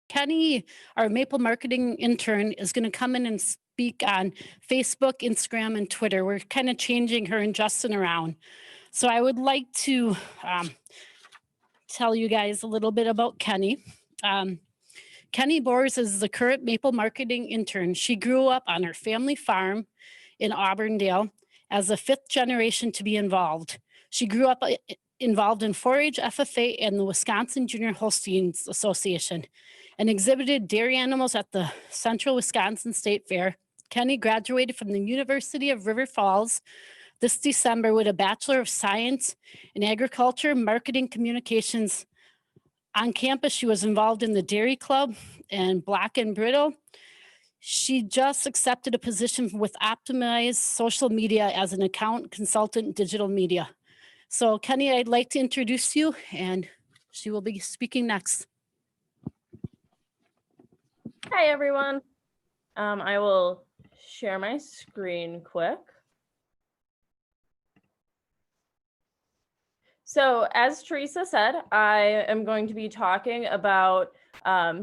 Kenny, our Maple marketing intern, is going to come in and speak on Facebook, Instagram, and Twitter. We're kind of changing her and Justin around. So I would like to tell you guys a little bit about Kenny. Kenny Bors is the current Maple marketing intern. She grew up on her family farm in Auburndale as the fifth generation to be involved. She grew up involved in 4-H FFA and the Wisconsin Junior Holsteins Association and exhibited dairy animals at the Central Wisconsin State Fair. Kenny graduated from the University of River Falls this December with a Bachelor of Science in Agriculture, Marketing, Communications. On campus, she was involved in the Dairy Club and Black and Brittle. She just accepted a position with Optimize Social Media as an account consultant digital media. So Kenny, I'd like to introduce you, and she will be speaking next. Hi, everyone. I will share my screen quick. So as Teresa said, I am going to be talking about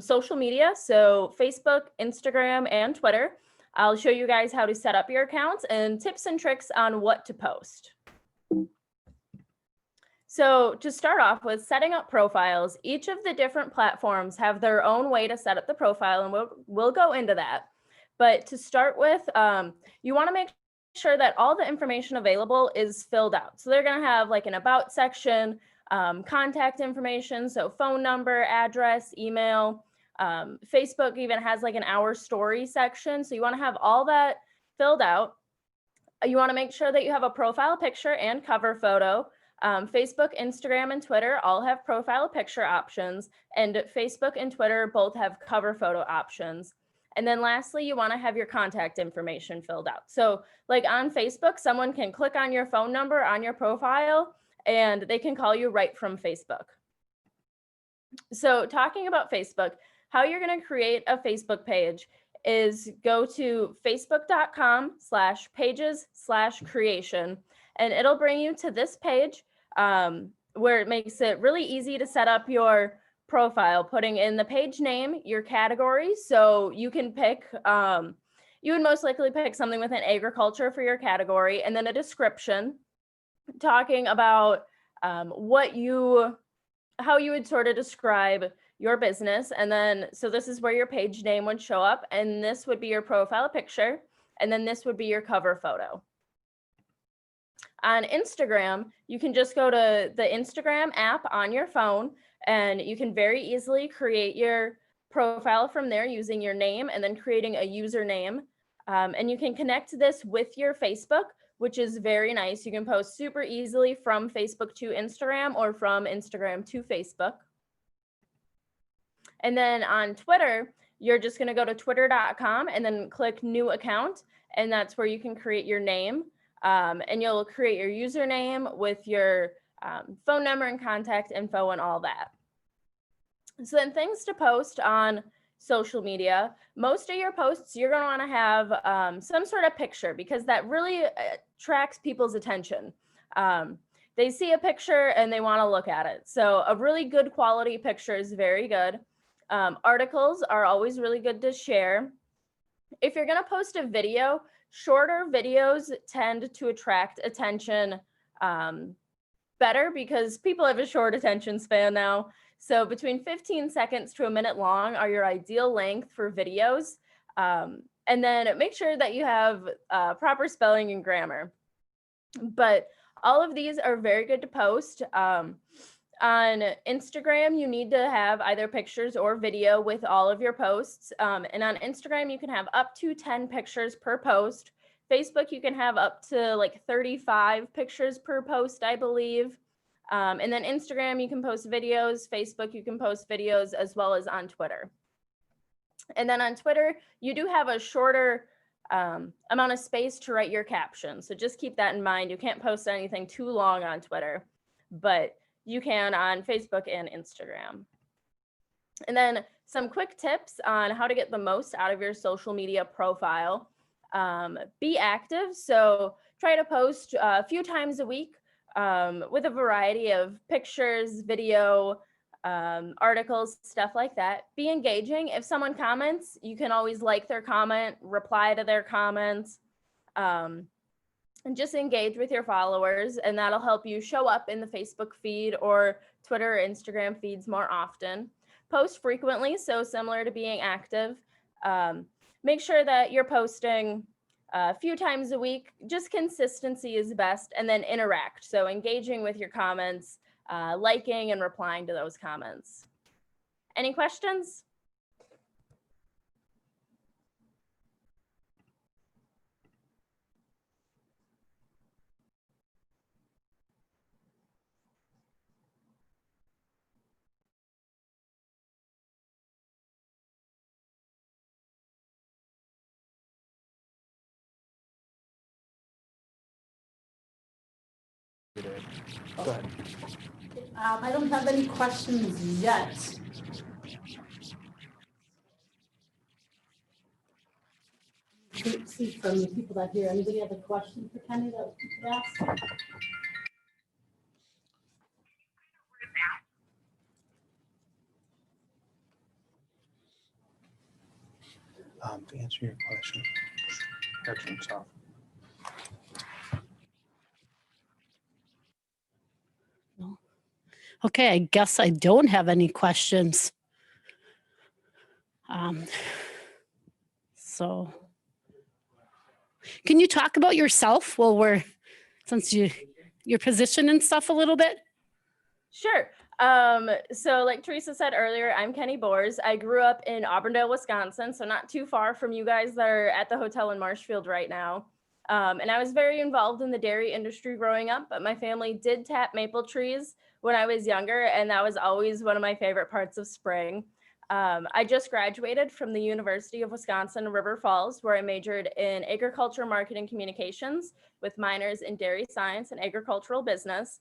social media. So Facebook, Instagram, and Twitter. I'll show you guys how to set up your accounts and tips and tricks on what to post. So to start off with setting up profiles, each of the different platforms have their own way to set up the profile, and we'll go into that. But to start with, you want to make sure that all the information available is filled out. So they're going to have like an about section, contact information, so phone number, address, email. Facebook even has like an our story section. So you want to have all that filled out. You want to make sure that you have a profile picture and cover photo. Facebook, Instagram, and Twitter all have profile picture options, and Facebook and Twitter both have cover photo options. And then lastly, you want to have your contact information filled out. So like on Facebook, someone can click on your phone number on your profile and they can call you right from Facebook. So talking about Facebook, how you're going to create a Facebook page is go to facebook.com/pages/creation, and it'll bring you to this page where it makes it really easy to set up your profile, putting in the page name, your category. So you can pick, you would most likely pick something within agriculture for your category, and then a description talking about how you would sort of describe your business. And then, so this is where your page name would show up, and this would be your profile picture, and then this would be your cover photo. On Instagram, you can just go to the Instagram app on your phone, and you can very easily create your profile from there using your name and then creating a username. And you can connect this with your Facebook, which is very nice. You can post super easily from Facebook to Instagram or from Instagram to Facebook. And then on Twitter, you're just going to go to twitter.com and then click new account. And that's where you can create your name. And you'll create your username with your phone number and contact info and all that. So then things to post on social media. Most of your posts, you're going to want to have some sort of picture, because that really attracts people's attention. They see a picture and they want to look at it. So a really good quality picture is very good. Articles are always really good to share. If you're going to post a video, shorter videos tend to attract attention better, because people have a short attention span now. So between 15 seconds to a minute long are your ideal length for videos. And then make sure that you have proper spelling and grammar. But all of these are very good to post. On Instagram, you need to have either pictures or video with all of your posts. And on Instagram, you can have up to 10 pictures per post. Facebook, you can have up to like 35 pictures per post, I believe. And then Instagram, you can post videos. Facebook, you can post videos, as well as on Twitter. And then on Twitter, you do have a shorter amount of space to write your caption. So just keep that in mind. You can't post anything too long on Twitter, but you can on Facebook and Instagram. And then some quick tips on how to get the most out of your social media profile. Be active. So try to post a few times a week with a variety of pictures, video, articles, stuff like that. Be engaging. If someone comments, you can always like their comment, reply to their comments, and just engage with your followers, and that'll help you show up in the Facebook feed or Twitter or Instagram feeds more often. Post frequently, so similar to being active. Make sure that you're posting a few times a week. Just consistency is best, and then interact. So engaging with your comments, liking and replying to those comments. Any questions? Go ahead. I don't have any questions yet. See from the people that hear, anybody have a question for Kenny that we could ask? To answer your question, headphones off. Okay, I guess I don't have any questions. So can you talk about yourself while since your position and stuff a little bit? Sure. So like Teresa said earlier, I'm Kenni Bors. I grew up in Auburndale, Wisconsin, so not too far from you guys that are at the hotel in Marshfield right now. And I was very involved in the dairy industry growing up, but my family did tap maple trees when I was younger, and that was always one of my favorite parts of spring. I just graduated from the University of Wisconsin River Falls, where I majored in agriculture, marketing, communications with minors in dairy science and agricultural business.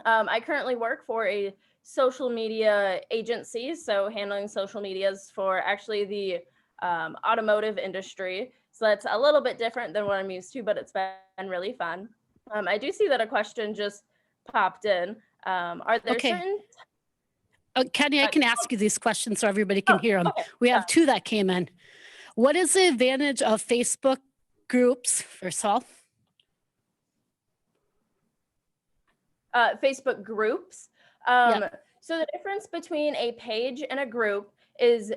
I currently work for a social media agency, so handling social medias for actually the automotive industry. So that's a little bit different than what I'm used to, but it's been really fun. I do see that a question just popped in. Are there certain... Kenny, I can ask you these questions so everybody can hear them. Okay. We have two that came in. What is the advantage of Facebook groups, first of all? Facebook groups. Yep. So the difference between a page and a group is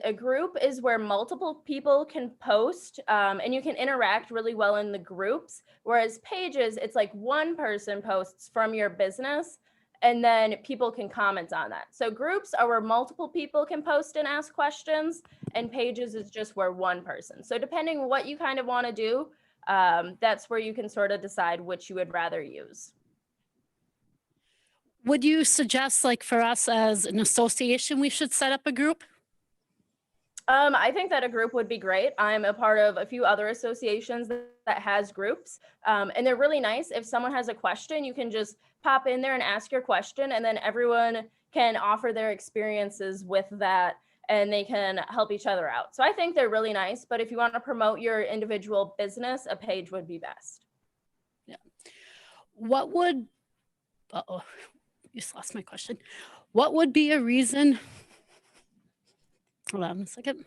where multiple people can post and you can interact really well in the groups. Whereas pages, it's like one person posts from your business and then people can comment on that. So groups are where multiple people can post and ask questions, and pages is just where one person. So depending what you kind of want to do, that's where you can sort of decide which you would rather use. Would you suggest, like for us as an association, we should set up a group? I think that a group would be great. I'm a part of a few other associations that has groups, and they're really nice. If someone has a question, you can just pop in there and ask your question, and then everyone can offer their experiences with that, and they can help each other out. So I think they're really nice, but if you want to promote your individual business, a page would be best. Yeah. What would, uh-oh, you just lost my question. What would be a reason, hold on a second.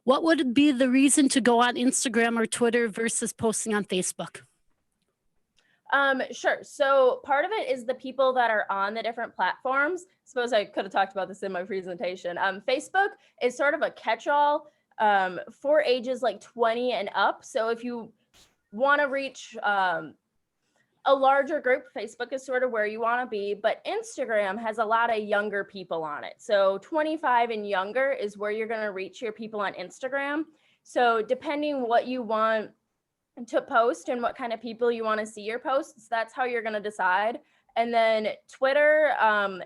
What would be the reason to go on Instagram or Twitter versus posting on Facebook? Sure. So part of it is the people that are on the different platforms. Suppose I could have talked about this in my presentation. Facebook is sort of a catch-all for ages like 20 and up. So if you want to reach a larger group, Facebook is sort of where you want to be, but Instagram has a lot of younger people on it. So 25 and younger is where you're going to reach your people on Instagram. So depending what you want to post and what kind of people you want to see your posts, that's how you're going to decide. And then Twitter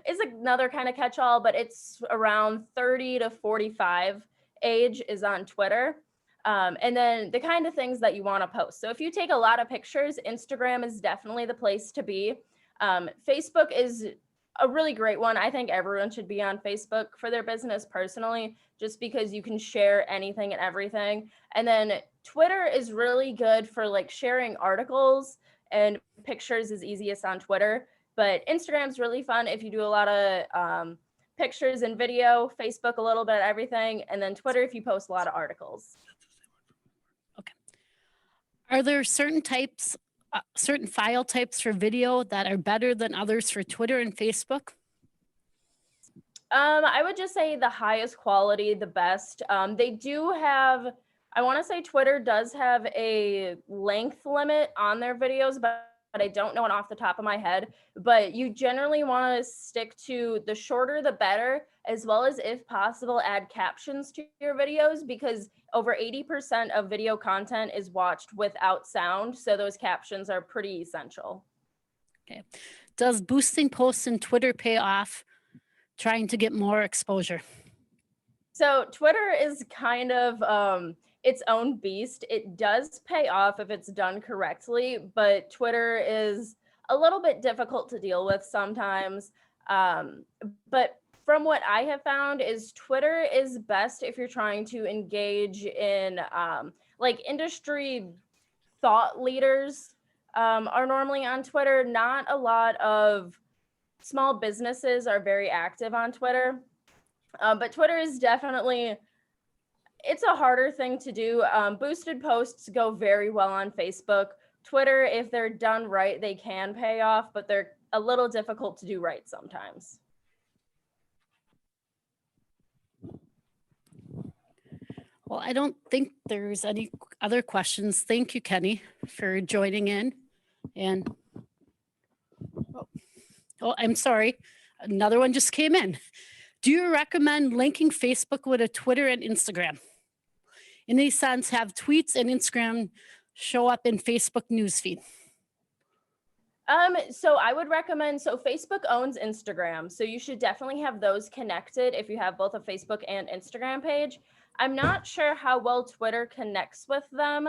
is another kind of catch-all, but it's around 30 to 45 age is on Twitter. And then the kind of things that you want to post. So if you take a lot of pictures, Instagram is definitely the place to be. Facebook is a really great one. I think everyone should be on Facebook for their business personally, just because you can share anything and everything. And then Twitter is really good for like sharing articles, and pictures is easiest on Twitter. But Instagram's really fun if you do a lot of pictures and video, Facebook a little bit of everything, and then Twitter if you post a lot of articles. Are there certain types, certain file types for video that are better than others for Twitter and Facebook? I would just say the highest quality, the best. They do have, I want to say Twitter does have a length limit on their videos, but I don't know it off the top of my head. But you generally want to stick to the shorter, the better, as well as, if possible, add captions to your videos, because over 80% of video content is watched without sound. So those captions are pretty essential. Okay. Does boosting posts in Twitter pay off, trying to get more exposure? So Twitter is kind of its own beast. It does pay off if it's done correctly, but Twitter is a little bit difficult to deal with sometimes. But from what I have found is Twitter is best if you're trying to engage in like industry thought leaders are normally on Twitter. Not a lot of small businesses are very active on Twitter. But Twitter is definitely, it's a harder thing to do. Boosted posts go very well on Facebook. Twitter, if they're done right, they can pay off, but they're a little difficult to do right sometimes. Well, I don't think there's any other questions. Thank you, Kenny, for joining in. And, oh, I'm sorry. Another one just came in. Do you recommend linking Facebook with a Twitter and Instagram? In a sense, have tweets and Instagram show up in Facebook newsfeed? So I would recommend, so Facebook owns Instagram, so you should definitely have those connected if you have both a Facebook and Instagram page. I'm not sure how well Twitter connects with them.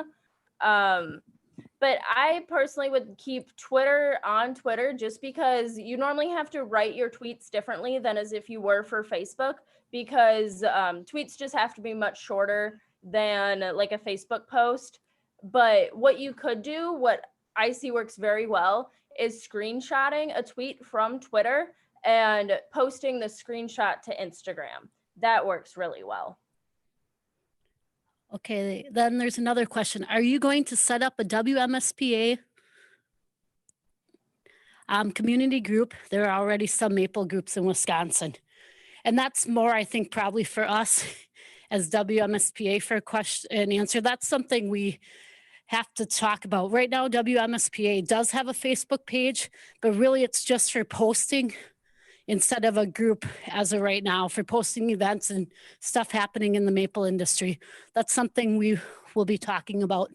But I personally would keep Twitter on Twitter, just because you normally have to write your tweets differently than as if you were for Facebook, because tweets just have to be much shorter than like a Facebook post. But what you could do, what I see works very well, is screenshotting a tweet from Twitter and posting the screenshot to Instagram. That works really well. Okay, then there's another question. Are you going to set up a WMSPA community group? There are already some maple groups in Wisconsin. And that's more, I think, probably for us as WMSPA for a question and answer. That's something we have to talk about. Right now, WMSPA does have a Facebook page, but really it's just for posting instead of a group as of right now, for posting events and stuff happening in the maple industry. That's something we will be talking about